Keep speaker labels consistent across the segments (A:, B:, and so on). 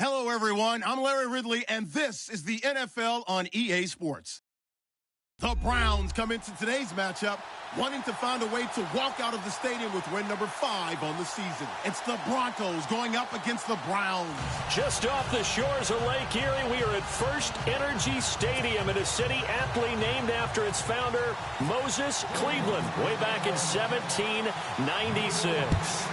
A: Hello, everyone. I'm Larry Ridley, and this is the NFL on EA Sports. The Browns come into today's matchup wanting to find a way to walk out of the stadium with win number 5 on the season. It's the Broncos going up against the Browns.
B: Just off the shores of Lake Erie, we are at First Energy Stadium in a city aptly named after its founder, Moses Cleveland, way back in 1796.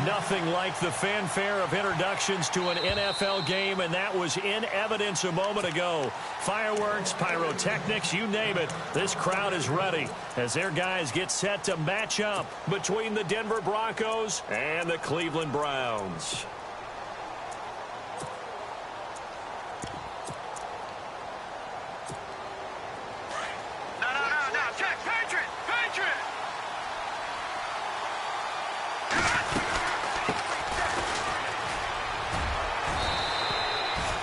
B: Nothing like the fanfare of introductions to an NFL game, and that was in evidence a moment ago. Fireworks, pyrotechnics, you name it. This crowd is ready as their guys get set to match up between the Denver Broncos and the Cleveland Browns.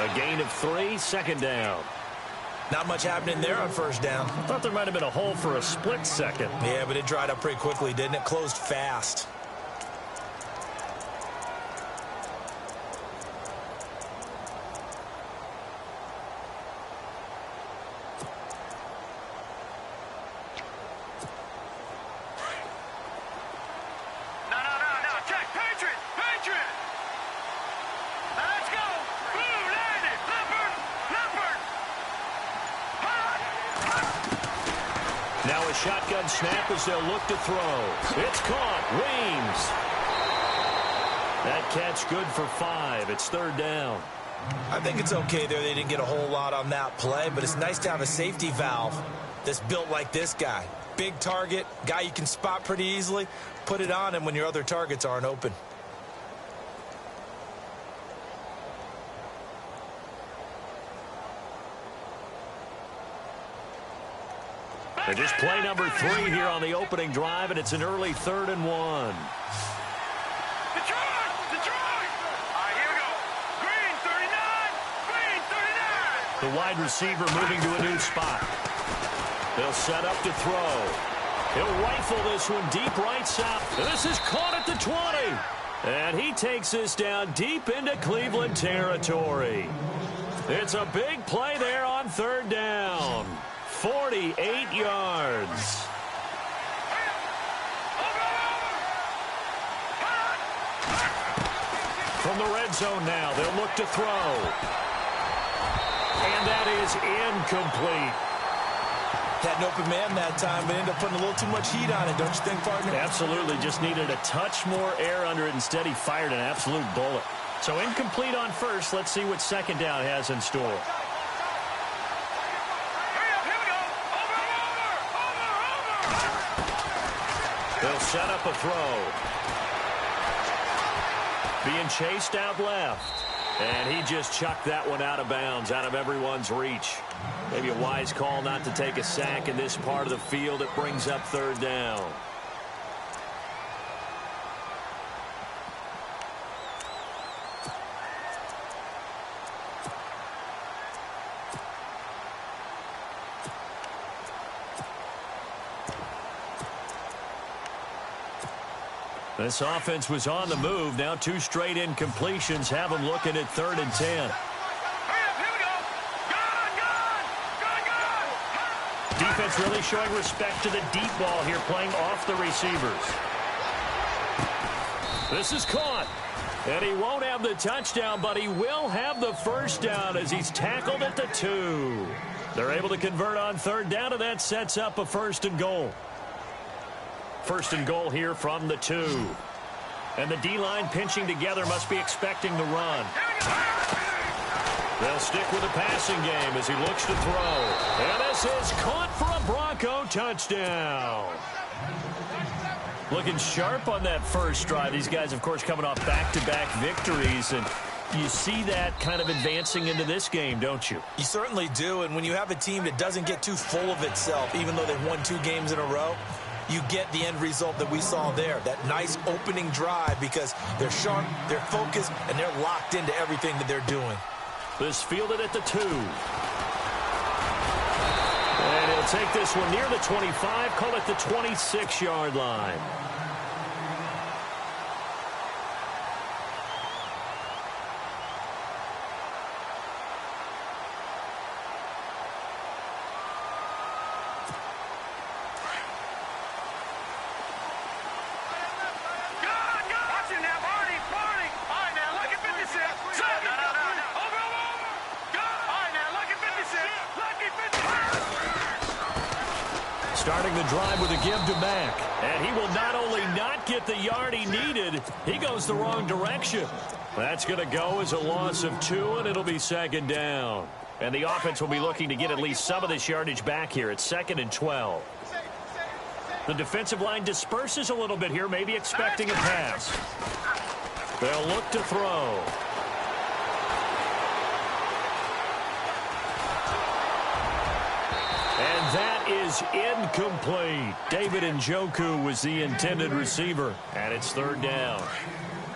B: A gain of 3, second down.
C: Not much happening there on first down.
B: Thought there might have been a hole for a split second.
C: Yeah, but it dried up pretty quickly, didn't it? Closed fast.
B: Now a shotgun snap as they'll look to throw. It's caught. Weems. That catch good for 5. It's third down.
C: I think it's okay there. They didn't get a whole lot on that play, but it's nice to have a safety valve that's built like this guy. Big target, guy you can spot pretty easily. Put it on him when your other targets aren't open.
B: They just play number 3 here on the opening drive, and it's an early 3rd and 1.
D: Detroit! Detroit! All right, here we go. Green 39! Green 39!
B: The wide receiver moving to a new spot. They'll set up to throw. He'll rifle this one deep right side. This is caught at the 20. And he takes this down deep into Cleveland territory. It's a big play there on third down. 48 yards. From the red zone now, they'll look to throw. And that is incomplete.
C: Had an open man that time, but ended up putting a little too much heat on it, don't you think, partner?
B: Absolutely. Just needed a touch more air under it. Instead, he fired an absolute bullet. So incomplete on first. Let's see what second down has in store. They'll set up a throw. Being chased out left. And he just chucked that one out of bounds, out of everyone's reach. Maybe a wise call not to take a sack in this part of the field. It brings up third down. This offense was on the move. Now 2 straight incompletions have them looking at 3rd and 10. Defense really showing respect to the deep ball here, playing off the receivers. This is caught. And he won't have the touchdown, but he will have the first down as he's tackled at the 2. They're able to convert on third down, and that sets up a 1st and goal. 1st and goal here from the 2. And the D-line pinching together must be expecting the run. They'll stick with the passing game as he looks to throw. And this is caught for a Bronco touchdown. Looking sharp on that first drive. These guys, of course, coming off back-to-back victories. And you see that kind of advancing into this game, don't you?
C: You certainly do. And when you have a team that doesn't get too full of itself, even though they've won 2 games in a row, you get the end result that we saw there, that nice opening drive, because they're sharp, they're focused, and they're locked into everything that they're doing.
B: This fielded at the 2. And he'll take this one near the 25, call it the 26-yard line. Starting the drive with a give to Mack. And he will not only not get the yard he needed, he goes the wrong direction. That's going to go as a loss of 2, and it'll be 2nd down. And the offense will be looking to get at least some of this yardage back here. It's 2nd and 12. The defensive line disperses a little bit here, maybe expecting a pass. They'll look to throw. And that is incomplete. David Njoku was the intended receiver, and it's 3rd down.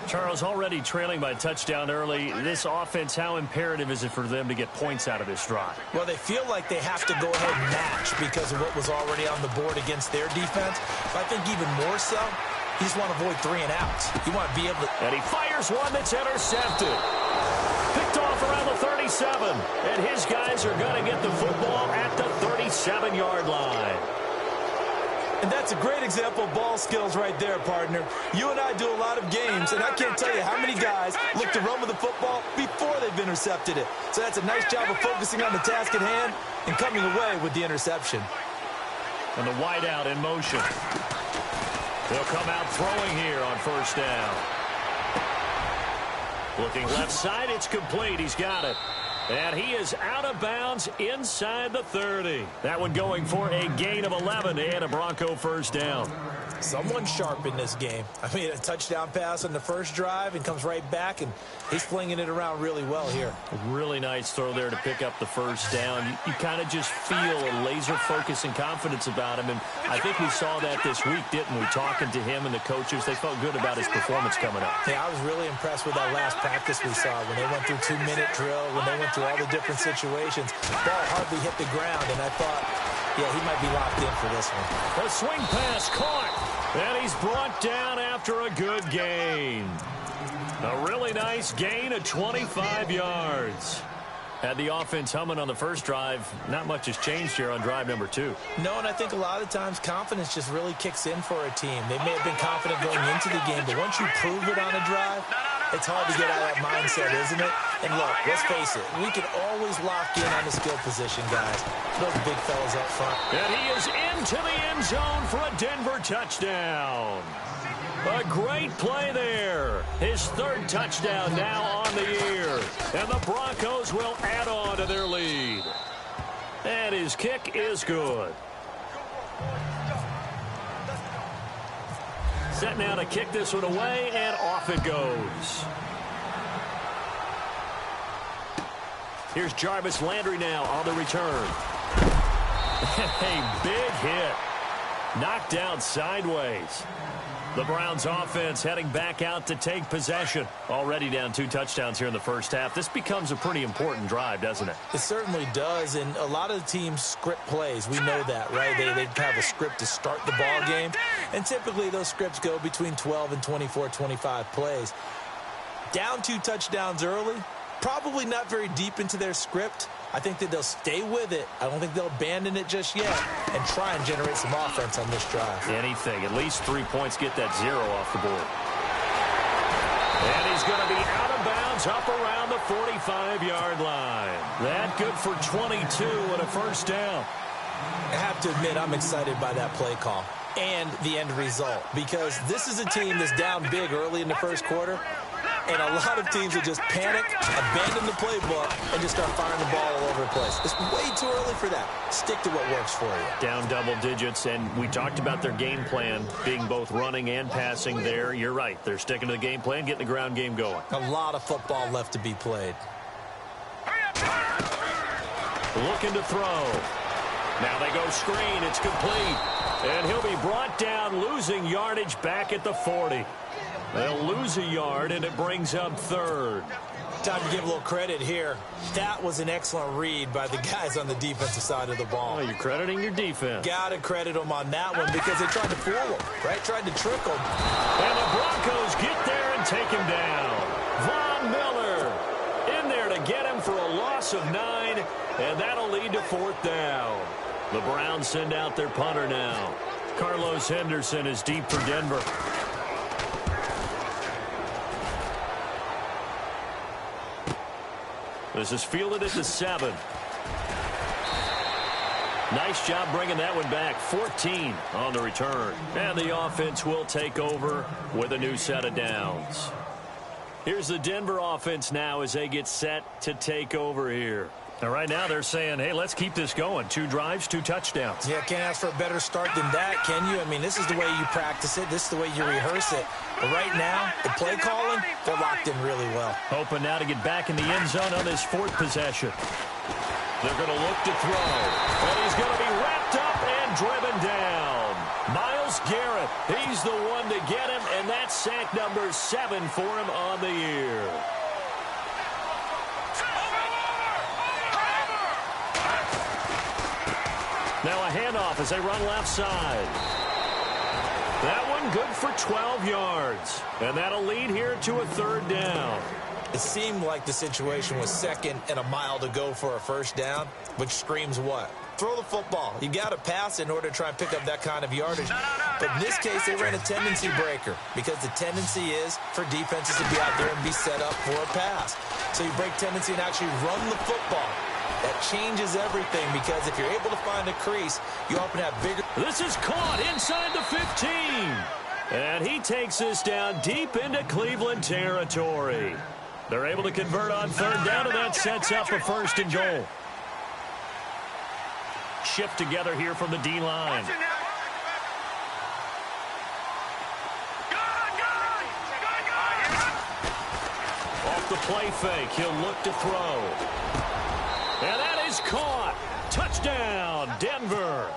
B: Charles, already trailing by a touchdown early. This offense, how imperative is it for them to get points out of this drive?
C: Well, they feel like they have to go ahead and match because of what was already on the board against their defense. But I think even more so, you just want to avoid 3 and outs. You want to be able to...
B: And he fires one that's intercepted. Picked off around the 37. And his guys are going to get the football at the 37-yard line.
C: And that's a great example of ball skills right there, partner. You and I do a lot of games, and I can't tell you how many guys look to run with the football before they've intercepted it. So that's a nice job of focusing on the task at hand and coming away with the interception.
B: And the wideout in motion. They'll come out throwing here on 1st down. Looking left side, it's complete. He's got it. And he is out of bounds inside the 30. That one going for a gain of 11 and a Bronco 1st down.
C: Someone's sharp in this game. I mean, a touchdown pass on the first drive and comes right back, and he's flinging it around really well here.
B: A really nice throw there to pick up the 1st down. You kind of just feel a laser focus and confidence about him, and I think we saw that this week, didn't we? Talking to him and the coaches, they felt good about his performance coming up.
C: Yeah, I was really impressed with that last practice we saw when they went through 2-minute drill, when they went through all the different situations. Ball hardly hit the ground, and I thought, yeah, he might be locked in for this one.
B: A swing pass caught. And he's brought down after a good gain. A really nice gain of 25 yards. Had the offense humming on the first drive. Not much has changed here on drive number 2.
C: No, and I think a lot of times confidence just really kicks in for a team. They may have been confident going into the game, but once you prove it on a drive, it's hard to get out of that mindset, isn't it? And look, let's face it, we can always lock in on the skill position, guys. Those big fellas up front.
B: And he is into the end zone for a Denver touchdown. A great play there. His 3rd touchdown now on the year. And the Broncos will add on to their lead. And his kick is good. Set now to kick this one away, and off it goes. Here's Jarvis Landry now on the return. A big hit. Knocked down sideways. The Browns offense heading back out to take possession. Already down 2 touchdowns here in the first half. This becomes a pretty important drive, doesn't it?
C: It certainly does, and a lot of the teams script plays. We know that, right? They have a script to start the ball game, and typically those scripts go between 12 and 24, 25 plays. Down 2 touchdowns early, probably not very deep into their script. I think that they'll stay with it. I don't think they'll abandon it just yet and try and generate some offense on this drive.
B: Anything. At least 3 points, get that 0 off the board. And he's going to be out of bounds up around the 45-yard line. That good for 22 and a 1st down.
C: I have to admit, I'm excited by that play call and the end result because this is a team that's down big early in the first quarter. And a lot of teams will just panic, abandon the playbook, and just start firing the ball all over the place. It's way too early for that. Stick to what works for you.
B: Down double digits, and we talked about their game plan being both running and passing there. You're right. They're sticking to the game plan, getting the ground game going.
C: A lot of football left to be played.
B: Looking to throw. Now they go screen. It's complete. And he'll be brought down, losing yardage back at the 40. They'll lose a yard, and it brings up 3rd.
C: Time to give a little credit here. That was an excellent read by the guys on the defensive side of the ball.
B: Oh, you're crediting your defense.
C: Got to credit them on that one because they tried to fool them, right? Tried to trick them.
B: And the Broncos get there and take him down. Von Miller in there to get him for a loss of 9, and that'll lead to 4th down. The Browns send out their punter now. Carlos Henderson is deep for Denver. This is fielded at the 7. Nice job bringing that one back. 14 on the return. And the offense will take over with a new set of downs. Here's the Denver offense now as they get set to take over here. And right now they're saying, hey, let's keep this going. 2 drives, 2 touchdowns.
C: Yeah, can't ask for a better start than that, can you? I mean, this is the way you practice it. This is the way you rehearse it. But right now, the play calling, they're locked in really well.
B: Hoping now to get back in the end zone on this 4th possession. They're going to look to throw. And he's going to be wrapped up and driven down. Myles Garrett, he's the one to get him, and that's sack number 7 for him on the year. Now a handoff as they run left side. That one good for 12 yards. And that'll lead here to a 3rd down.
C: It seemed like the situation was 2nd and a mile to go for a 1st down, which screams what? Throw the football. You got to pass in order to try and pick up that kind of yardage. But in this case, they ran a tendency breaker because the tendency is for defenses to be out there and be set up for a pass. So you break tendency and actually run the football. That changes everything because if you're able to find a crease, you often have bigger.
B: This is caught inside the 15. And he takes this down deep into Cleveland territory. They're able to convert on 3rd down, and that sets up a 1st and goal. Shift together here from the D-line. Off the play fake, he'll look to throw. And that is caught. Touchdown, Denver.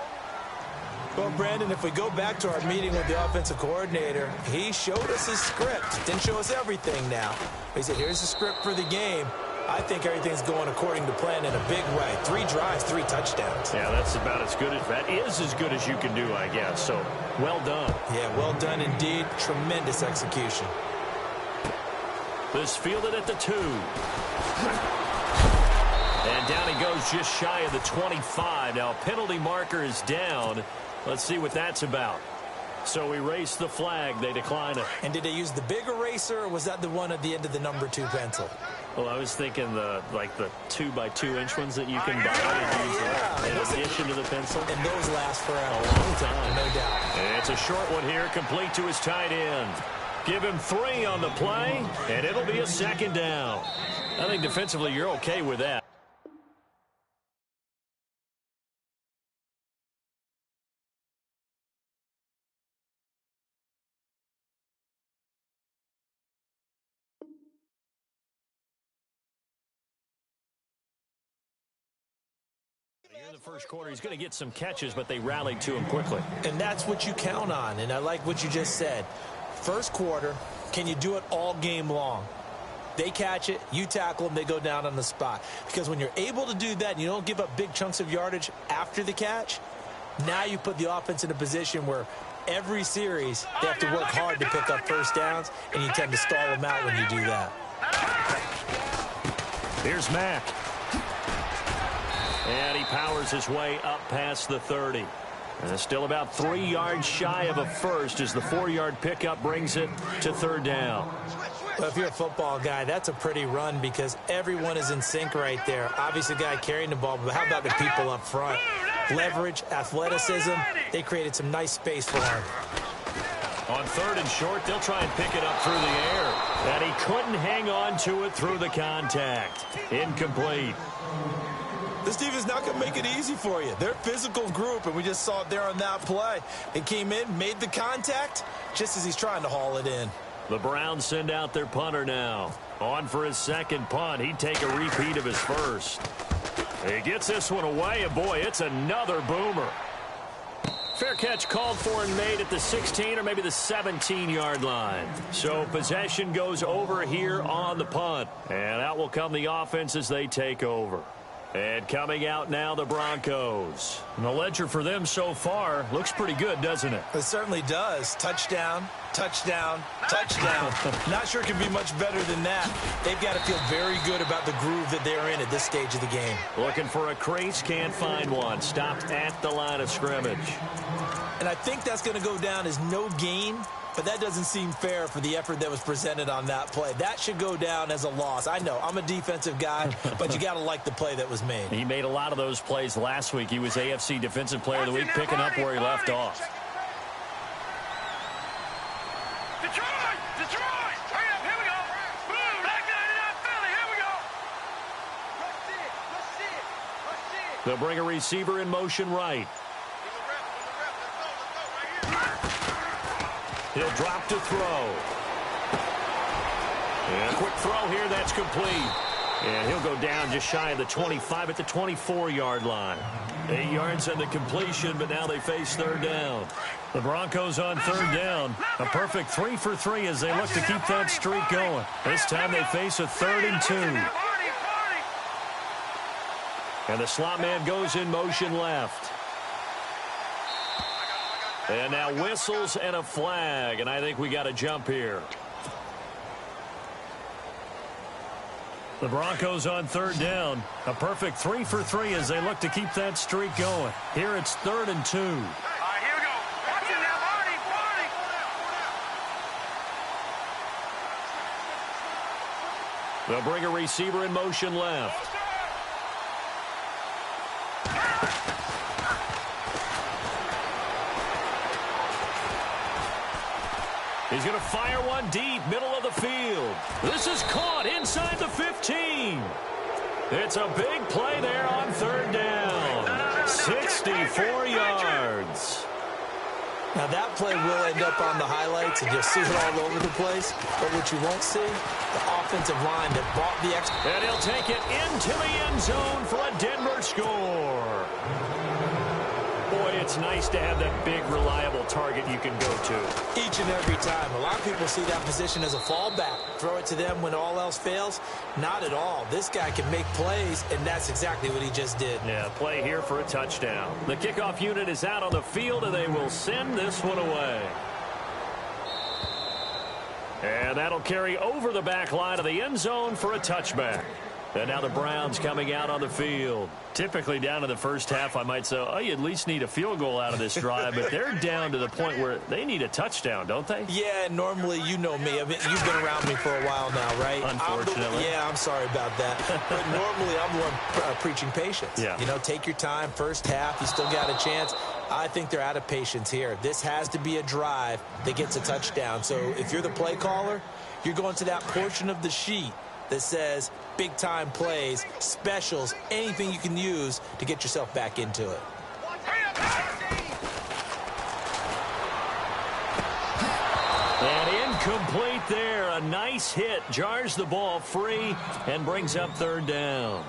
C: Well, Brandon, if we go back to our meeting with the offensive coordinator, he showed us his script. Didn't show us everything now. He said, here's the script for the game. I think everything's going according to plan in a big way. 3 drives, 3 touchdowns.
B: Yeah, that's about as good as that is as good as you can do, I guess. So, well done.
C: Yeah, well done indeed. Tremendous execution.
B: This fielded at the 2. And down he goes just shy of the 25. Now, penalty marker is down. Let's see what that's about. So erase the flag. They decline it.
C: And did they use the big eraser, or was that the one at the end of the number 2 pencil?
B: Well, I was thinking the 2x2-inch ones that you can buy in addition to the pencil.
C: And those last forever.
B: A long time.
C: No doubt.
B: And it's a short one here, complete to his tight end. Give him 3 on the play, and it'll be a 2nd down. I think defensively you're okay with that. In the first quarter, he's going to get some catches, but they rallied to him quickly.
C: And that's what you count on, and I like what you just said. First quarter, can you do it all game long? They catch it, you tackle them, they go down on the spot. Because when you're able to do that and you don't give up big chunks of yardage after the catch, now you put the offense in a position where every series they have to work hard to pick up 1st downs, and you tend to stall them out when you do that.
B: Here's Mack. And he powers his way up past the 30. And it's still about 3 yards shy of a 1st as the 4-yard pickup brings it to 3rd down.
C: Well, if you're a football guy, that's a pretty run because everyone is in sync right there. Obviously, the guy carrying the ball, but how about the people up front? Leverage, athleticism, they created some nice space for him.
B: On 3rd and short, they'll try and pick it up through the air. And he couldn't hang on to it through the contact. Incomplete.
C: This defense is not going to make it easy for you. They're a physical group, and we just saw it there on that play. It came in, made the contact, just as he's trying to haul it in.
B: The Browns send out their punter now. On for his 2nd punt. He'd take a repeat of his 1st. He gets this one away, and boy, it's another boomer. Fair catch called for and made at the 16 or maybe the 17-yard line. So possession goes over here on the punt. And out will come the offense as they take over. And coming out now, the Broncos. And the ledger for them so far looks pretty good, doesn't it?
C: It certainly does. Touchdown, touchdown, touchdown. Not sure it can be much better than that. They've got to feel very good about the groove that they're in at this stage of the game.
B: Looking for a crease, can't find one. Stopped at the line of scrimmage.
C: And I think that's going to go down as no gain but that doesn't seem fair for the effort that was presented on that play. That should go down as a loss. I know, I'm a defensive guy, but you got to like the play that was made.
B: He made a lot of those plays last week. He was AFC Defensive Player of the Week, picking up where he left off.
D: Detroit! Hurry up, here we go! Blue, Black 99 Philly, here we go!
B: They'll bring a receiver in motion right. He'll drop to throw. And a quick throw here, that's complete. And he'll go down just shy of the 25 at the 24-yard line. 8 yards on the completion, but now they face third down. The Broncos on third down. A perfect 3 for 3 as they look to keep that streak going. This time they face a 3rd and 2. And the slot man goes in motion left. And now whistles and a flag, and I think we got a jump here. The Broncos on third down. A perfect 3 for 3 as they look to keep that streak going. Here it's 3rd and 2.
D: All right, here we go. Watch it now, Barney.
B: They'll bring a receiver in motion left. He's going to fire one deep, middle of the field. This is caught inside the 15. It's a big play there on third down. 64 yards.
C: Now, that play will end up on the highlights, and you'll see it all over the place. But what you won't see, the offensive line that bought the extra.
B: And he'll take it into the end zone for a Denver score. Boy, it's nice to have that big, reliable target you can go to.
C: Each and every time. A lot of people see that position as a fallback. Throw it to them when all else fails. Not at all. This guy can make plays, and that's exactly what he just did.
B: Yeah, play here for a touchdown. The kickoff unit is out on the field, and they will send this one away. And that'll carry over the back line of the end zone for a touchback. And now the Browns coming out on the field. Typically down in the first half, I might say, oh, you at least need a field goal out of this drive. But they're down to the point where they need a touchdown, don't they?
C: Yeah, normally, you know me. I mean, you've been around me for a while now, right?
B: Unfortunately.
C: I'm sorry about that. But normally, I'm the one preaching patience.
B: Yeah.
C: You know, take your time. First half, you still got a chance. I think they're out of patience here. This has to be a drive that gets a touchdown. So if you're the play caller, you're going to that portion of the sheet that says big-time plays, specials, anything you can use to get yourself back into it.
B: And incomplete there. A nice hit. Jars the ball free and brings up third down.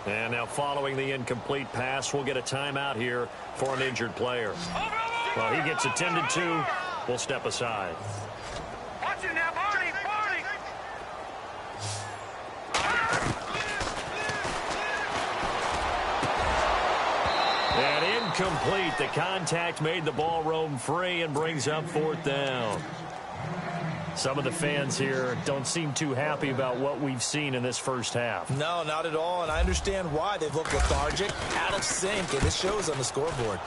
B: And now following the incomplete pass, we'll get a timeout here for an injured player. Well, he gets attended to. We'll step aside.
D: Watch it now, Barney.
B: And incomplete. The contact made the ball roam free and brings up fourth down. Some of the fans here don't seem too happy about what we've seen in this first half.
C: No, not at all, and I understand why. They've looked lethargic, out of sync, and it shows on the scoreboard.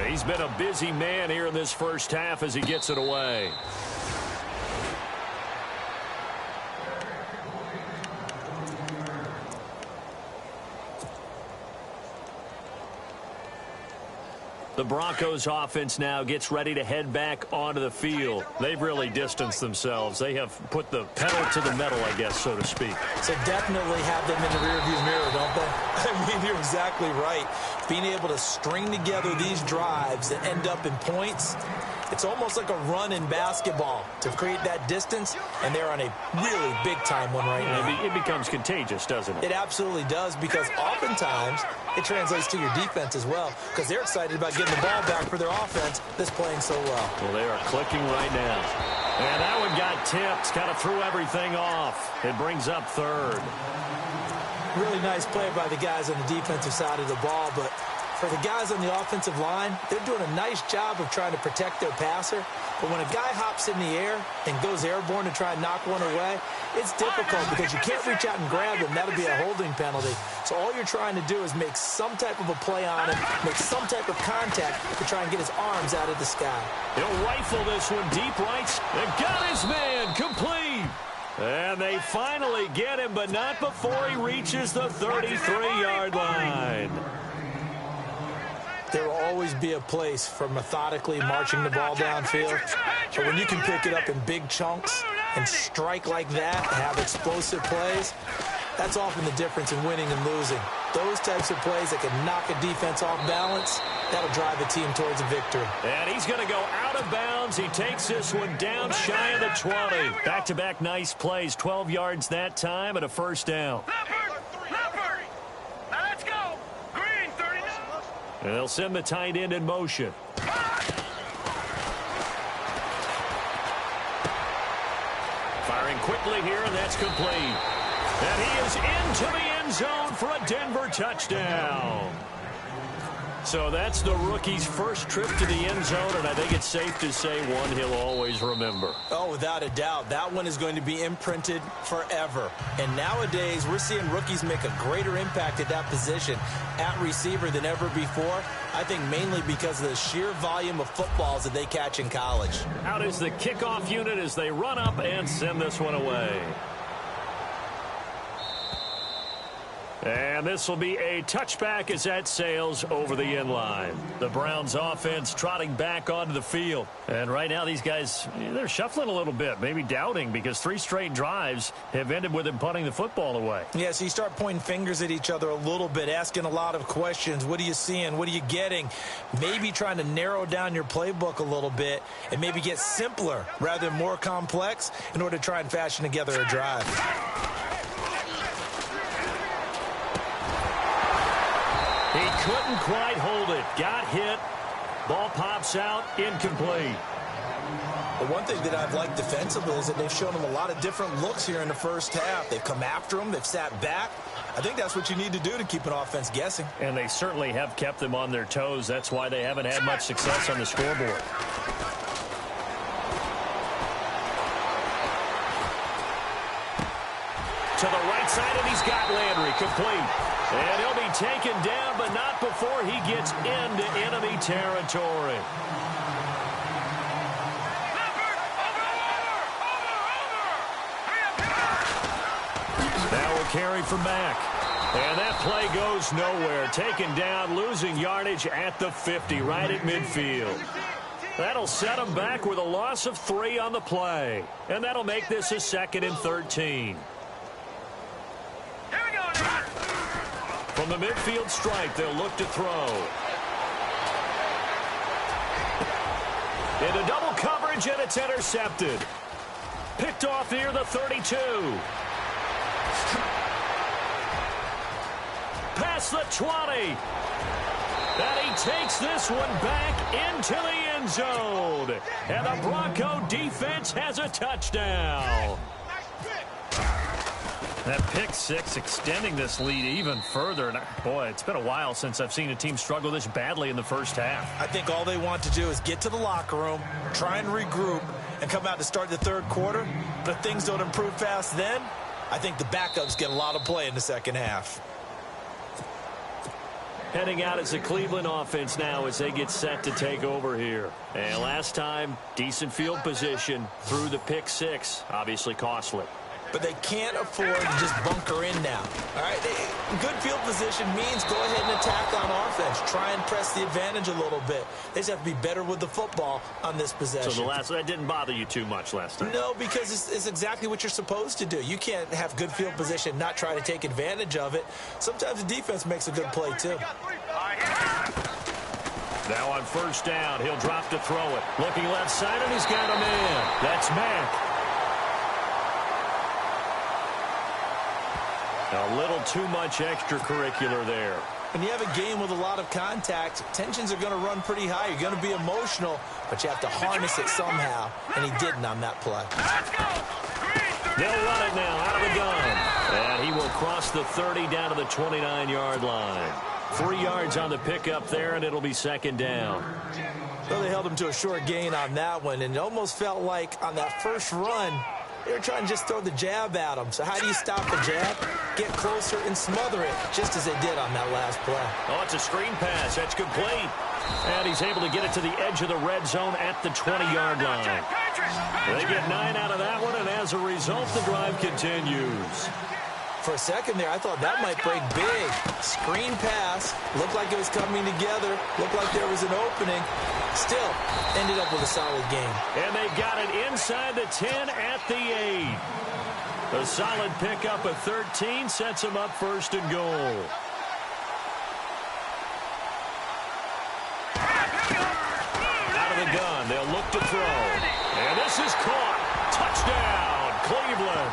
B: He's been a busy man here in this first half as he gets it away. The Broncos offense now gets ready to head back onto the field. They've really distanced themselves. They have put the pedal to the metal, I guess, so to speak.
C: So definitely have them in the rearview mirror, don't they? I mean, you're exactly right. Being able to string together these drives that end up in points, it's almost like a run in basketball to create that distance, and they're on a really big-time one right now.
B: It becomes contagious, doesn't it?
C: It absolutely does, because oftentimes it translates to your defense as well, because they're excited about getting the ball back for their offense that's playing so well.
B: Well, they are clicking right now. And that one got tipped, kind of threw everything off. It brings up third.
C: Really nice play by the guys on the defensive side of the ball, but For the guys on the offensive line, they're doing a nice job of trying to protect their passer. But when a guy hops in the air and goes airborne to try and knock one away, it's difficult because you can't reach out and grab him. That'll be a holding penalty. So all you're trying to do is make some type of a play on him, make some type of contact to try and get his arms out of the sky.
B: He'll rifle this one deep right. And got his man complete. And they finally get him, but not before he reaches the 33-yard line.
C: There will always be a place for methodically marching the ball downfield. But when you can pick it up in big chunks and strike like that and have explosive plays, that's often the difference in winning and losing. Those types of plays that can knock a defense off balance, that'll drive a team towards a victory.
B: And he's going to go out of bounds. He takes this one down shy of the 20. Back-to-back nice plays, 12 yards that time and a first down.
D: Now let's go. Green, 39.
B: And they'll send the tight end in motion. Firing quickly here, and that's complete. And he is into the end zone for a Denver touchdown. So that's the rookie's first trip to the end zone, and I think it's safe to say one he'll always remember.
C: Oh, without a doubt. That one is going to be imprinted forever. And nowadays, we're seeing rookies make a greater impact at that position at receiver than ever before. I think mainly because of the sheer volume of footballs that they catch in college.
B: Out is the kickoff unit as they run up and send this one away. And this will be a touchback as that sails over the end line. The Browns offense trotting back onto the field. And right now these guys, they're shuffling a little bit, maybe doubting, because 3 straight drives have ended with them punting the football away.
C: Yeah, so you start pointing fingers at each other a little bit, asking a lot of questions. What are you seeing? What are you getting? Maybe trying to narrow down your playbook a little bit and maybe get simpler rather than more complex in order to try and fashion together a drive.
B: He couldn't quite hold it. Got hit. Ball pops out. Incomplete.
C: The one thing that I've liked defensively is that they've shown him a lot of different looks here in the first half. They've come after him. They've sat back. I think that's what you need to do to keep an offense guessing.
B: And they certainly have kept them on their toes. That's why they haven't had much success on the scoreboard. To the right side, and he's got Landry complete. And he'll be taken down, but not before he gets into enemy territory. Now we'll carry from Mack. And that play goes nowhere. Taken down, losing yardage at the 50, right at midfield. That'll set him back with a loss of 3 on the play. And that'll make this a 2nd and 13. From the midfield stripe, they'll look to throw. Into double coverage, and it's intercepted. Picked off near the 32. Past the 20. And he takes this one back into the end zone. And the Bronco defense has a touchdown. That pick 6 extending this lead even further. And boy, it's been a while since I've seen a team struggle this badly in the first half.
C: I think all they want to do is get to the locker room, try and regroup, and come out to start the third quarter. But if things don't improve fast then, I think the backups get a lot of play in the second half.
B: Heading out is the Cleveland offense now as they get set to take over here. And last time, decent field position through the pick 6. Obviously costly.
C: But they can't afford to just bunker in now. All right, good field position means go ahead and attack on offense. Try and press the advantage a little bit. They just have to be better with the football on this possession.
B: So that didn't bother you too much last time?
C: No, because it's exactly what you're supposed to do. You can't have good field position, not try to take advantage of it. Sometimes the defense makes a good play, too.
B: Now on first down, he'll drop to throw it. Looking left side, and he's got a man. That's Mack. A little too much extracurricular there.
C: When you have a game with a lot of contact, tensions are going to run pretty high. You're going to be emotional, but you have to harness it somehow, and he didn't on that play.
B: They'll run it now out of the gun. And he will cross the 30 down to the 29-yard line. 3 yards on the pickup there, and it'll be second down.
C: Well, they held him to a short gain on that one, and it almost felt like on that first run, they were trying to just throw the jab at him. So how do you stop the jab? Get closer and smother it, just as they did on that last play.
B: Oh, it's a screen pass. That's complete. And he's able to get it to the edge of the red zone at the 20-yard line. They get 9 out of that one, and as a result, the drive continues.
C: For a second there, I thought that might break big. Screen pass. Looked like it was coming together. Looked like there was an opening. Still, ended up with a solid game.
B: And they got it inside the 10 at the 8. A solid pickup of 13 sets them up first and goal. Out of the gun, they'll look to throw. And this is caught. Touchdown, Cleveland.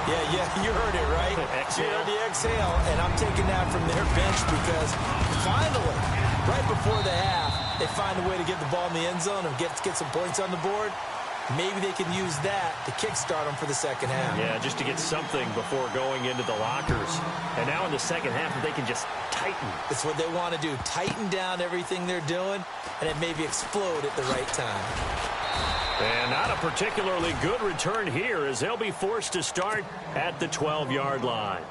C: Yeah, you heard it, right?
B: Exhale.
C: You heard the exhale, and I'm taking that from their bench because finally, right before the half, they find a way to get the ball in the end zone and get some points on the board. Maybe they can use that to kickstart them for the second half.
B: Yeah, just to get something before going into the lockers. And now in the second half, they can just tighten.
C: It's what they want to do, tighten down everything they're doing, and then maybe explode at the right time.
B: And not a particularly good return here as they'll be forced to start at the 12-yard line.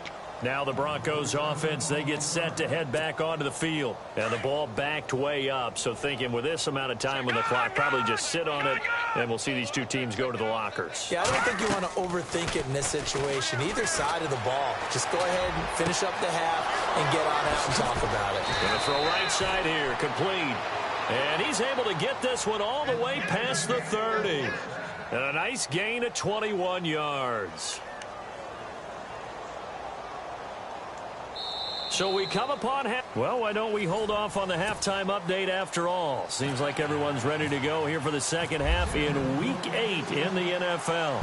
B: Now the Broncos offense, they get set to head back onto the field. And the ball backed way up. So thinking with this amount of time on the clock, probably just sit on it, and we'll see these two teams go to the lockers.
C: Yeah, I don't think you want to overthink it in this situation. Either side of the ball. Just go ahead and finish up the half and get on out and talk about it.
B: Going to throw right side here, complete. And he's able to get this one all the way past the 30. And a nice gain of 21 yards. So we come upon well, why don't we hold off on the halftime update after all? Seems like everyone's ready to go here for the second half in Week 8 in the NFL.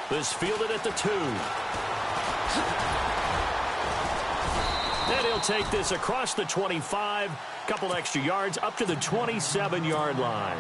B: This fielded at the 2. And he'll take this across the 25, couple extra yards, up to the 27-yard line.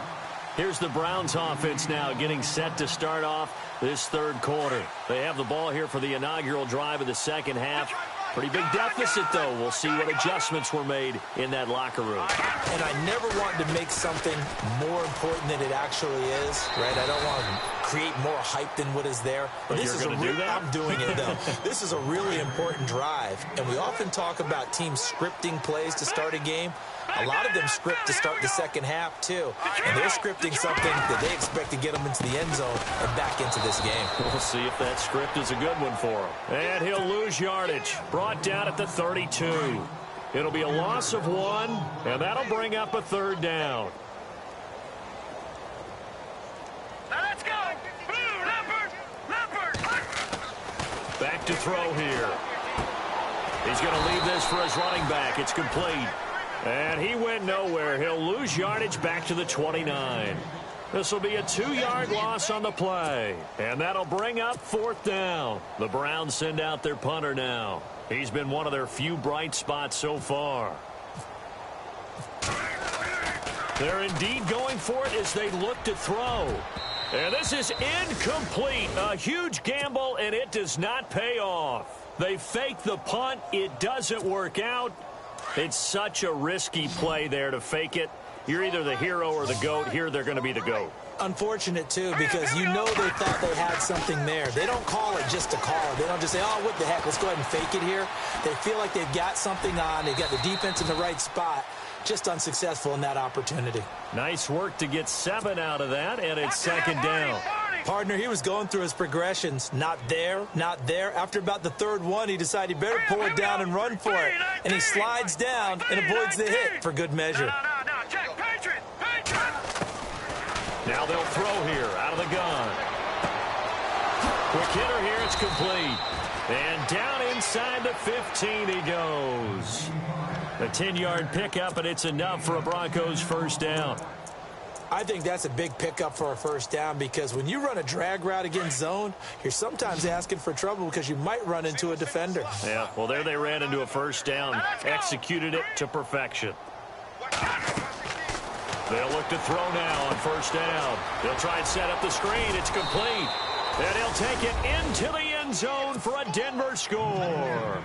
B: Here's the Browns offense now getting set to start off this third quarter. They have the ball here for the inaugural drive of the second half. Pretty big deficit, though. We'll see what adjustments were made in that locker room.
C: And I never want to make something more important than it actually is, right? I don't want to create more hype than what is there.
B: But
C: this
B: you're
C: is
B: going to do that?
C: I'm doing it, though. This is a really important drive. And we often talk about teams scripting plays to start a game. A lot of them script to start the second half, too. And they're scripting something that they expect to get them into the end zone and back into this game.
B: We'll see if that script is a good one for him. And he'll lose yardage. Brought down at the 32. It'll be a loss of 1, and that'll bring up a third down.
D: Now let's go. Blue, leopard.
B: Back to throw here. He's going to leave this for his running back. It's complete. And he went nowhere. He'll lose yardage back to the 29. This will be a 2-yard loss on the play. And that'll bring up fourth down. The Browns send out their punter now. He's been one of their few bright spots so far. They're indeed going for it as they look to throw. And this is incomplete. A huge gamble, and it does not pay off. They fake the punt. It doesn't work out. It's such a risky play there to fake it. You're either the hero or the GOAT. Here they're going to be the GOAT.
C: Unfortunate, too, because you know they thought they had something there. They don't call it just to call it. They don't just say, oh, what the heck, let's go ahead and fake it here. They feel like they've got something on. They've got the defense in the right spot. Just unsuccessful in that opportunity.
B: Nice work to get 7 out of that, and it's second down.
C: Partner, he was going through his progressions. Not there, not there. After about the third one, he decided he better pull it down and run for it. And he slides down and avoids the hit for good measure.
D: No, check, Patriot.
B: Now they'll throw here out of the gun. Quick hitter here, it's complete. And down inside the 15 he goes. A 10-yard pickup, and it's enough for a Broncos first down.
C: I think that's a big pickup for a first down because when you run a drag route against zone, you're sometimes asking for trouble because you might run into a defender.
B: Yeah, well, there they ran into a first down, executed it to perfection. They'll look to throw now on first down. They'll try and set up the screen. It's complete. And he'll take it into the end zone for a Denver score.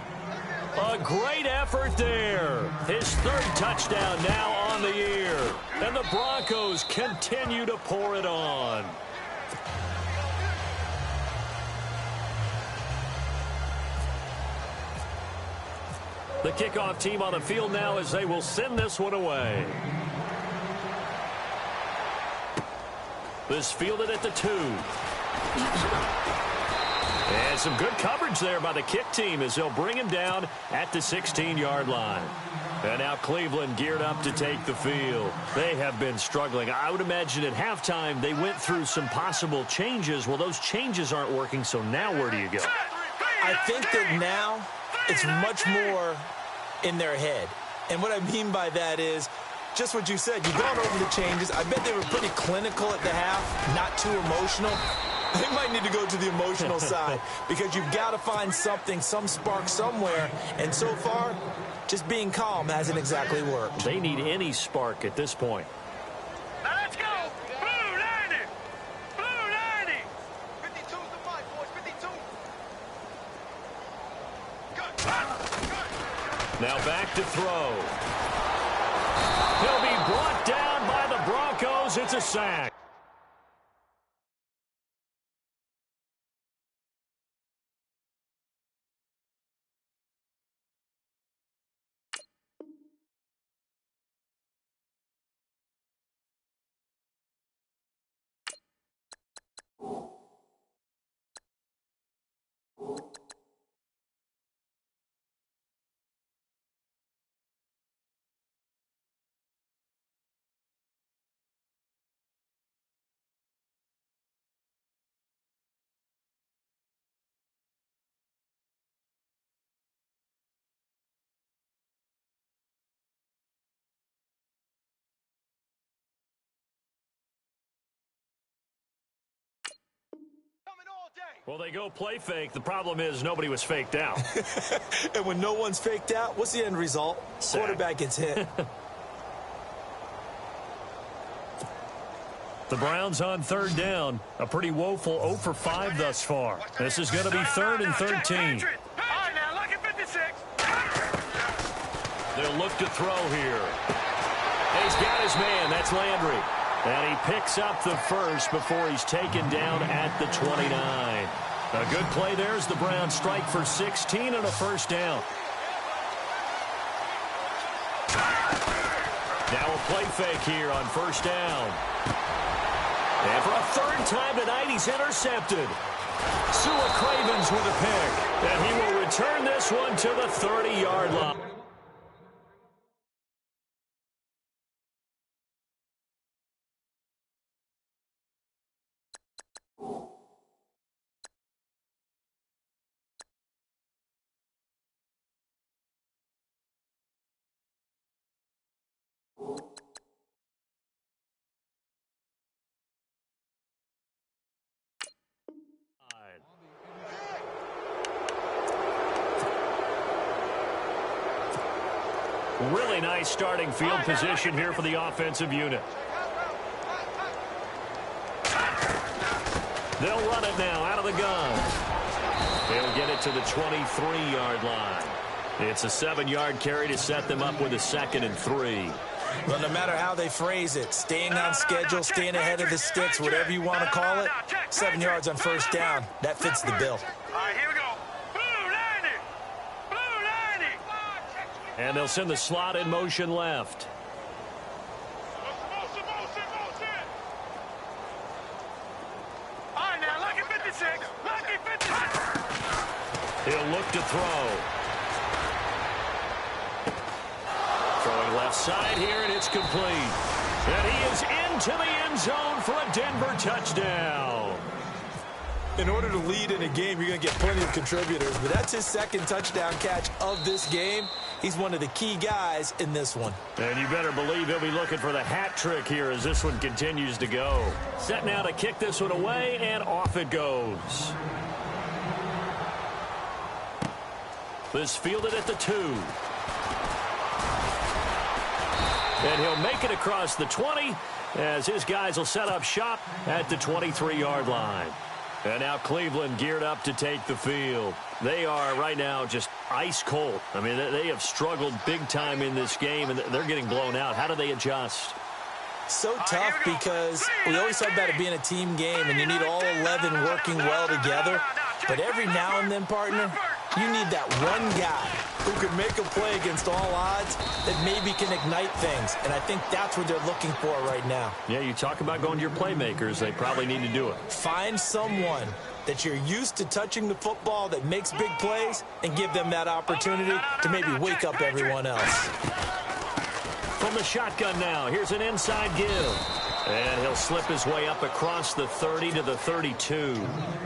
B: A great effort there. His third touchdown now on the year. And the Broncos continue to pour it on. The kickoff team on the field now as they will send this one away. This fielded at the 2. And some good coverage there by the kick team as they'll bring him down at the 16-yard line. And now Cleveland geared up to take the field. They have been struggling. I would imagine at halftime they went through some possible changes. Well, those changes aren't working, so now where do you go?
C: I think that now it's much more in their head. And what I mean by that is just what you said. You've gone over the changes. I bet they were pretty clinical at the half, not too emotional. They might need to go to the emotional side because you've got to find something, some spark somewhere. And so far, just being calm hasn't exactly worked.
B: They need any spark at this point.
D: Now let's go. Blue 90. Blue 90. 52's the mic, boys. 52. Good.
B: Now back to throw. He'll be brought down by the Broncos. It's a sack. Well, they go play fake. The problem is nobody was faked out.
C: And when no one's faked out, what's the end result?
B: Sack.
C: Quarterback gets hit.
B: The Browns on third down. A pretty woeful 0 for 5 thus far. This is going to be 3rd and 13.
D: All right, now, look at 56.
B: They'll look to throw here. He's got his man. That's Landry. And he picks up the first before he's taken down at the 29. A good play there as the Browns strike for 16 and a first down. Now a play fake here on first down. And for a third time tonight, he's intercepted. Sua Cravens with a pick. And he will return this one to the 30-yard line. Really nice starting field position here for the offensive unit. They'll run it now out of the gun. They'll get it to the 23-yard line. It's a 7-yard carry to set them up with a 2nd and 3.
C: Well, no matter how they phrase it, staying on schedule, staying ahead of the sticks, whatever you want to call it, 7 yards on first down, that fits the bill.
D: All right, here we go. Blue 90. Blue 90.
B: And they'll send the slot in motion left.
D: Motion. All right, now, look at 56. Look at 56.
B: He'll look to throw. Throwing left side here, and it's complete. And he is into the end zone for a Denver touchdown.
C: In order to lead in a game, you're going to get plenty of contributors, but that's his 2nd touchdown catch of this game. He's one of the key guys in this one.
B: And you better believe he'll be looking for the hat trick here as this one continues to go. Set now to kick this one away, and off it goes. This fielded at the 2. And he'll make it across the 20 as his guys will set up shop at the 23-yard line. And now Cleveland geared up to take the field. They are right now just ice cold. I mean, they have struggled big time in this game, and they're getting blown out. How do they adjust?
C: So tough because we always talk about it being a team game, and you need all 11 working well together. But every now and then, partner, you need that one guy who can make a play against all odds that maybe can ignite things. And I think that's what they're looking for right now.
B: Yeah, you talk about going to your playmakers. They probably need to do it.
C: Find someone that you're used to touching the football that makes big plays and give them that opportunity to maybe wake up everyone else.
B: From the shotgun now, here's an inside give. And he'll slip his way up across the 30 to the 32.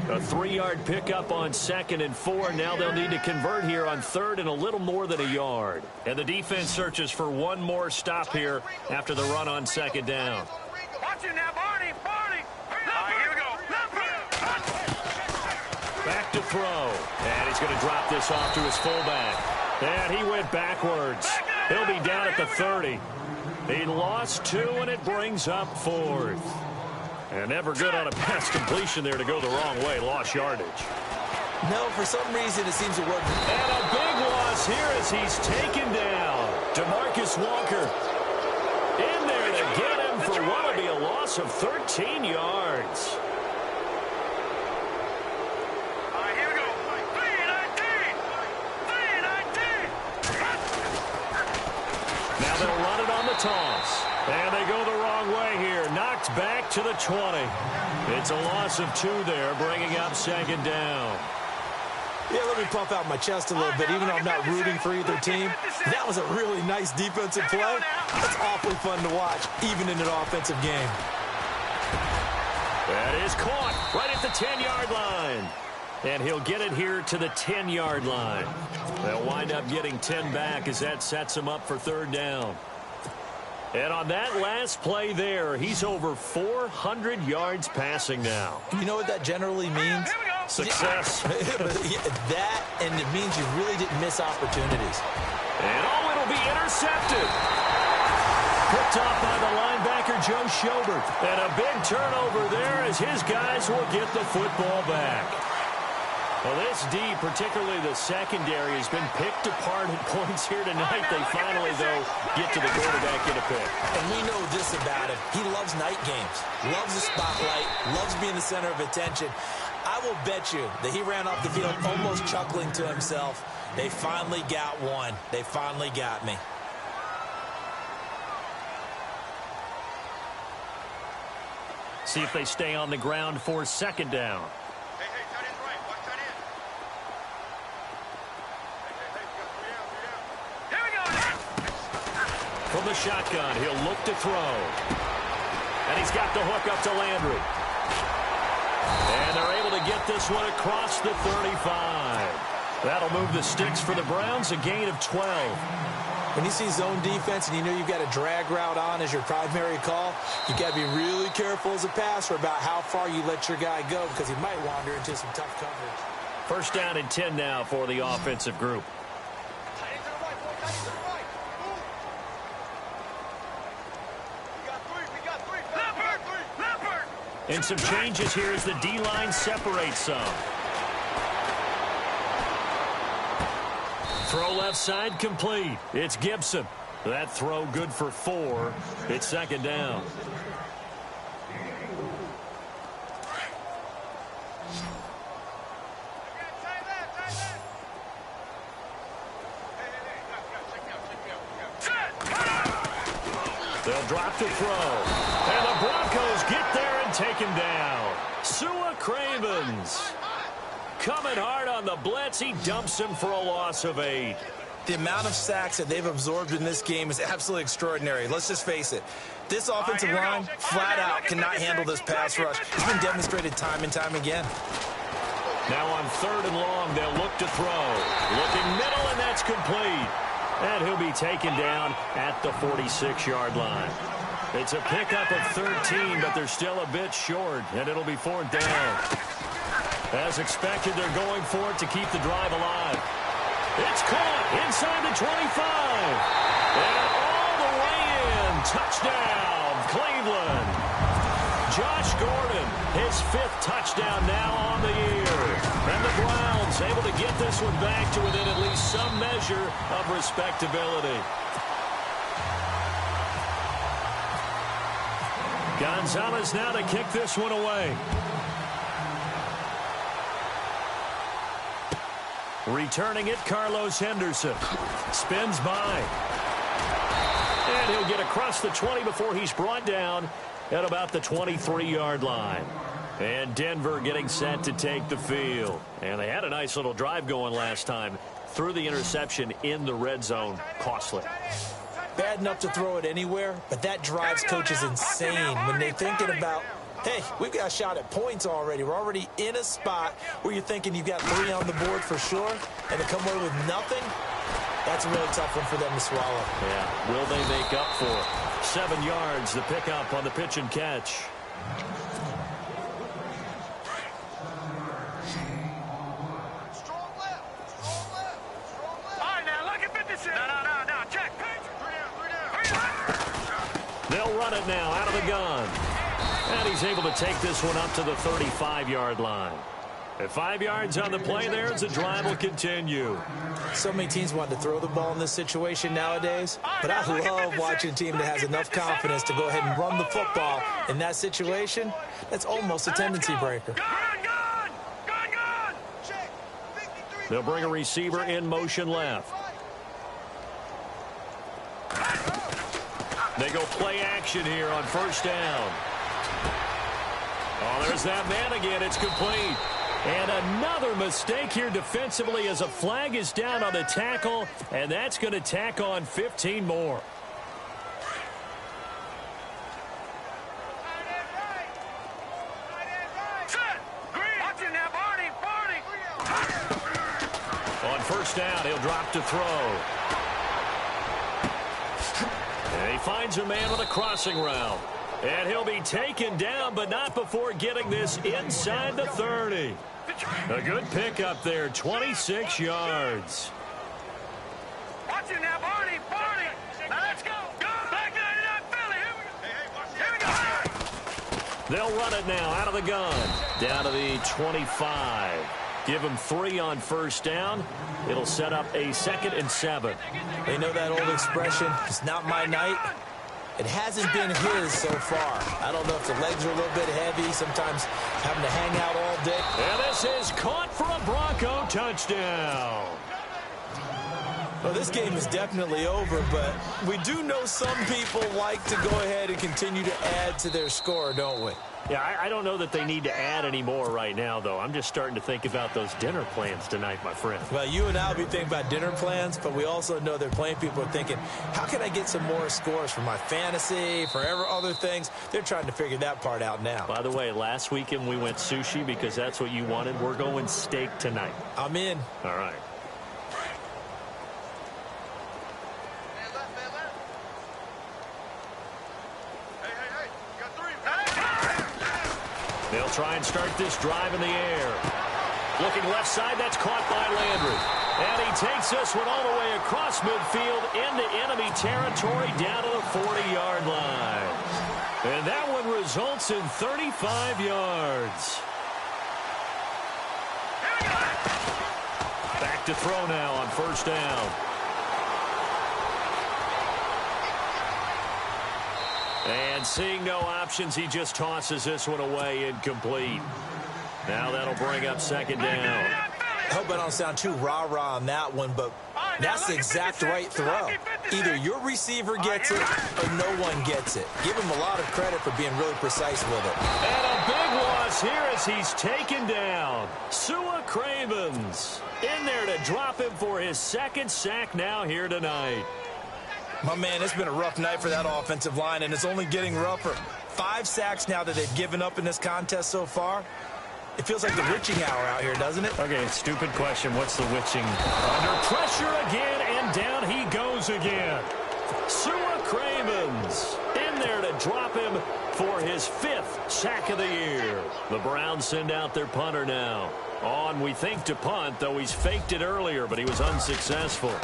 B: A 3-yard pickup on 2nd and 4. Now they'll need to convert here on 3rd and a little more than a yard. And the defense searches for one more stop here after the run on 2nd down.
D: Watch it now, Barney. All right, here we go.
B: Back to throw. And he's going to drop this off to his fullback. And he went backwards. He'll be down at the 30. He lost 2, and it brings up 4th. And never good on a pass completion there to go the wrong way. Lost yardage.
C: No, for some reason it seems to work.
B: And a big loss here as he's taken down. DeMarcus Walker in there to get him for what will be a loss of 13 yards.
D: All right, here we go. 3-19.
B: Now they'll run it on the toss. And they go the wrong way here. Knocked back to the 20. It's a loss of 2 there, bringing up 2nd down.
C: Yeah, let me puff out my chest a little bit. Even though I'm not rooting for either team, that was a really nice defensive play. It's awfully fun to watch, even in an offensive game.
B: That is caught right at the 10-yard line. And he'll get it here to the 10-yard line. They'll wind up getting 10 back as that sets him up for 3rd down. And on that last play there, he's over 400 yards passing now.
C: You know what that generally means?
B: Success.
C: That, and it means you really didn't miss opportunities.
B: And it'll be intercepted. Picked off by the linebacker, Joe Schobert. And a big turnover there as his guys will get the football back. Well, this D, particularly the secondary, has been picked apart at points here tonight. They finally, though, get to the quarterback in a pick.
C: And we know this about him. He loves night games, loves the spotlight, loves being the center of attention. I will bet you that he ran off the field almost chuckling to himself. They finally got one. They finally got me.
B: See if they stay on the ground for 2nd down. From the shotgun, he'll look to throw. And he's got the hook up to Landry. And they're able to get this one across the 35. That'll move the sticks for the Browns, a gain of 12.
C: When you see zone defense and you know you've got a drag route on as your primary call, you got to be really careful as a passer about how far you let your guy go because he might wander into some tough coverage.
B: 1st down and 10 now for the offensive group. And some changes here as the D-line separates some. Throw left side complete. It's Gibson. That throw good for 4. It's 2nd down. They'll drop to throw. And the Broncos get there and take him down. Sua Cravens coming hard on the blitz. He dumps him for a loss of 8.
C: The amount of sacks that they've absorbed in this game is absolutely extraordinary. Let's just face it. This offensive line, flat out, cannot handle this pass rush. It's been demonstrated time and time again.
B: Now on 3rd and long, they'll look to throw. Looking middle, and that's complete. And he'll be taken down at the 46-yard line. It's a pickup of 13, but they're still a bit short, and it'll be 4th down. As expected, they're going for it to keep the drive alive. It's caught inside the 25. And all the way in. Touchdown, Cleveland. Josh Gordon, his 5th touchdown now on the year. And the Browns able to get this one back to within at least some measure of respectability. Gonzalez now to kick this one away. Returning it, Carlos Henderson. Spins by. And he'll get across the 20 before he's brought down at about the 23-yard line. And Denver getting set to take the field. And they had a nice little drive going last time. Threw the interception in the red zone. Costly.
C: Bad enough to throw it anywhere, but that drives coaches insane when they're thinking about, hey, we've got a shot at points already. We're already in a spot where you're thinking you've got 3 on the board for sure, and to come away with nothing, that's a really tough one for them to swallow.
B: Yeah, will they make up for it? 7 yards, the pickup on the pitch and catch. They'll run it now out of the gun. And he's able to take this one up to the 35-yard line. At 5 yards on the play there as the drive will continue.
C: So many teams want to throw the ball in this situation nowadays, but I love watching a team that has enough confidence to go ahead and run the football in that situation. That's almost a tendency breaker.
B: They'll bring a receiver in motion left. They go play action here on first down. Oh, there's that man again. It's complete. And another mistake here defensively as a flag is down on the tackle, and that's going to tack on 15 more. On first down, he'll drop to throw. And he finds a man with a crossing route. And he'll be taken down, but not before getting this inside the 30. A good pickup there, 26 yards.
D: Watch it now, Barney. Now let's go. Back Here we go.
B: They'll run it now out of the gun. Down to the 25. Give him 3 on first down. It'll set up a 2nd and 7.
C: They know that old expression, it's not my night. It hasn't been his so far. I don't know if the legs are a little bit heavy, sometimes having to hang out all day.
B: And this is caught for a Bronco touchdown.
C: Well, this game is definitely over, but we do know some people like to go ahead and continue to add to their score, don't we?
B: Yeah, I don't know that they need to add any more right now, though. I'm just starting to think about those dinner plans tonight, my friend.
C: Well, you and I will be thinking about dinner plans, but we also know they're playing people are thinking, how can I get some more scores for my fantasy, for other things? They're trying to figure that part out now.
B: By the way, last weekend we went sushi because that's what you wanted. We're going steak tonight.
C: I'm in.
B: All right. They'll try and start this drive in the air. Looking left side, that's caught by Landry. And he takes this one all the way across midfield into enemy territory down to the 40-yard line. And that one results in 35 yards. Back to throw now on first down. And seeing no options, he just tosses this one away incomplete. Now that'll bring up 2nd down.
C: I hope I don't sound too rah-rah on that one, but that's the exact right throw. Either your receiver gets it or no one gets it. Give him a lot of credit for being really precise with it.
B: And a big loss here as he's taken down. Sua Cravens in there to drop him for his 2nd sack now here tonight.
C: My man, it's been a rough night for that offensive line, and it's only getting rougher. 5 sacks now that they've given up in this contest so far. It feels like the witching hour out here, doesn't it?
B: Okay, stupid question. What's the witching? Under pressure again, and down he goes again. Sua Cravens in there to drop him for his 5th sack of the year. The Browns send out their punter now. On, we think, to punt, though he's faked it earlier, but he was unsuccessful.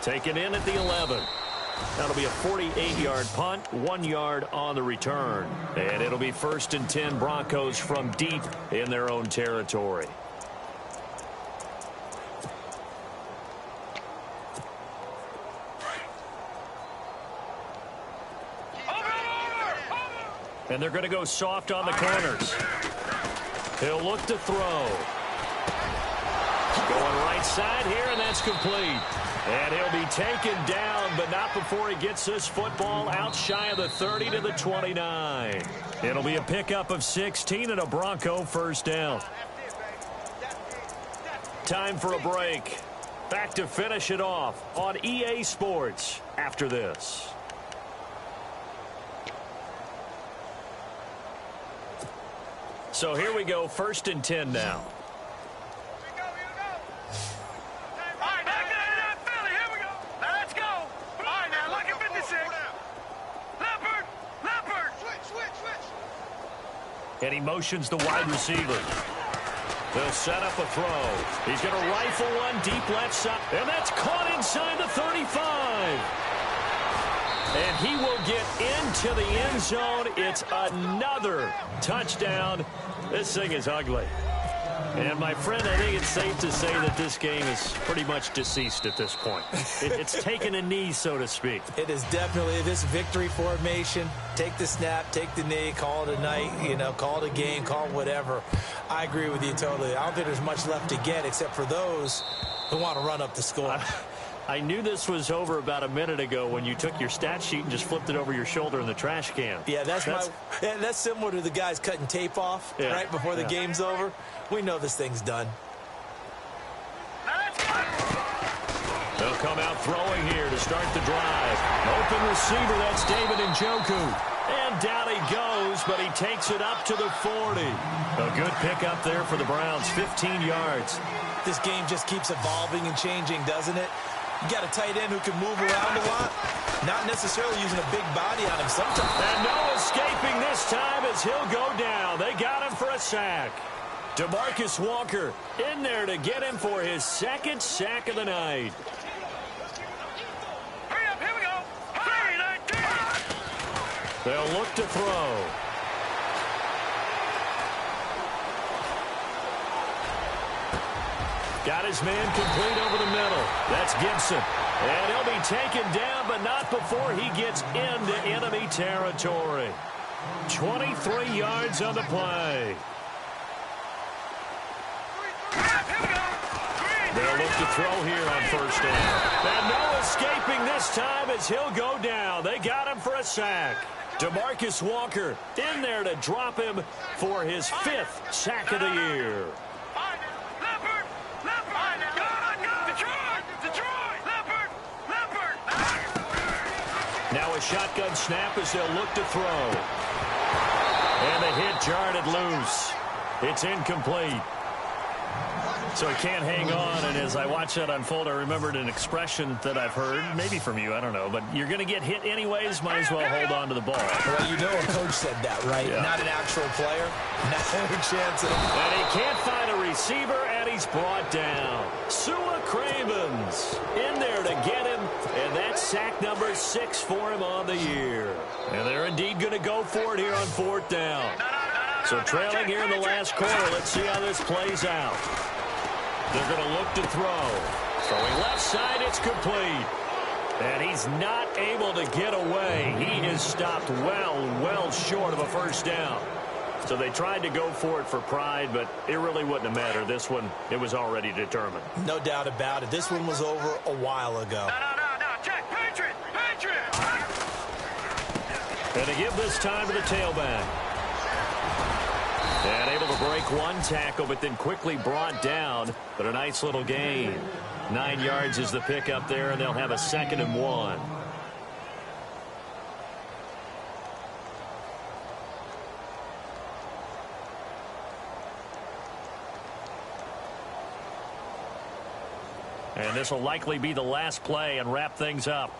B: Taken in at the 11. That'll be a 48-yard punt, 1 yard on the return. And it'll be 1st and 10 Broncos from deep in their own territory. And they're going to go soft on the corners. He'll look to throw. Going right side here, and that's complete. And he'll be taken down, but not before he gets this football out shy of the 30 to the 29. It'll be a pickup of 16 and a Bronco first down. Time for a break. Back to finish it off on EA Sports after this. So here we go, 1st and 10 now. And he motions the wide receiver. They'll set up a throw. He's going to rifle one deep left side. And that's caught inside the 35. And he will get into the end zone. It's another touchdown. This thing is ugly. And, my friend, I think it's safe to say that this game is pretty much deceased at this point. It's taken a knee, so to speak.
C: It is definitely this victory formation. Take the snap, take the knee, call it a night, call it a game, call it whatever. I agree with you totally. I don't think there's much left to get except for those who want to run up the score.
B: I knew this was over about a minute ago when you took your stat sheet and just flipped it over your shoulder in the trash can.
C: Yeah, that's similar to the guys cutting tape off right before the game's over. We know this thing's done.
B: They'll come out throwing here to start the drive. Open receiver, that's David Njoku. And down he goes, but he takes it up to the 40. A good pickup there for the Browns, 15 yards.
C: This game just keeps evolving and changing, doesn't it? You got a tight end who can move around a lot, not necessarily using a big body on him sometimes.
B: And no escaping this time as he'll go down. They got him for a sack. DeMarcus Walker in there to get him for his 2nd sack of the night.
D: Hurry up, here we go.
B: They'll look to throw. Got his man complete over the middle. That's Gibson. And he'll be taken down, but not before he gets into enemy territory. 23 yards on the play. They'll look to throw here on 1st down. And no escaping this time as he'll go down. They got him for a sack. DeMarcus Walker in there to drop him for his 5th sack of the year. Now a shotgun snap as they'll look to throw. And the hit jarred it loose. It's incomplete. So he can't hang on, and as I watch that unfold, I remembered an expression that I've heard, maybe from you, I don't know, but you're going to get hit anyways, might as well hold on to the ball.
C: Well, you know a coach said that, right?
B: Yeah.
C: Not an actual player. Not a chance at all.
B: And he can't find a receiver, and he's brought down. Sua Cravens in there to get him, and that's sack number 6 for him on the year. And they're indeed going to go for it here on 4th down. So trailing here in the last quarter, let's see how this plays out. They're going to look to throw. Throwing left side, it's complete. And he's not able to get away. He is stopped well short of a 1st down. So they tried to go for it for pride, but it really wouldn't have mattered. This one, it was already determined.
C: No doubt about it. This one was over a while ago.
D: No. Check. Patriot.
B: And they give this time to the tailback. And able to break one tackle, but then quickly brought down. But a nice little gain. 9 yards is the pickup there, and they'll have a 2nd and 1. And this will likely be the last play and wrap things up.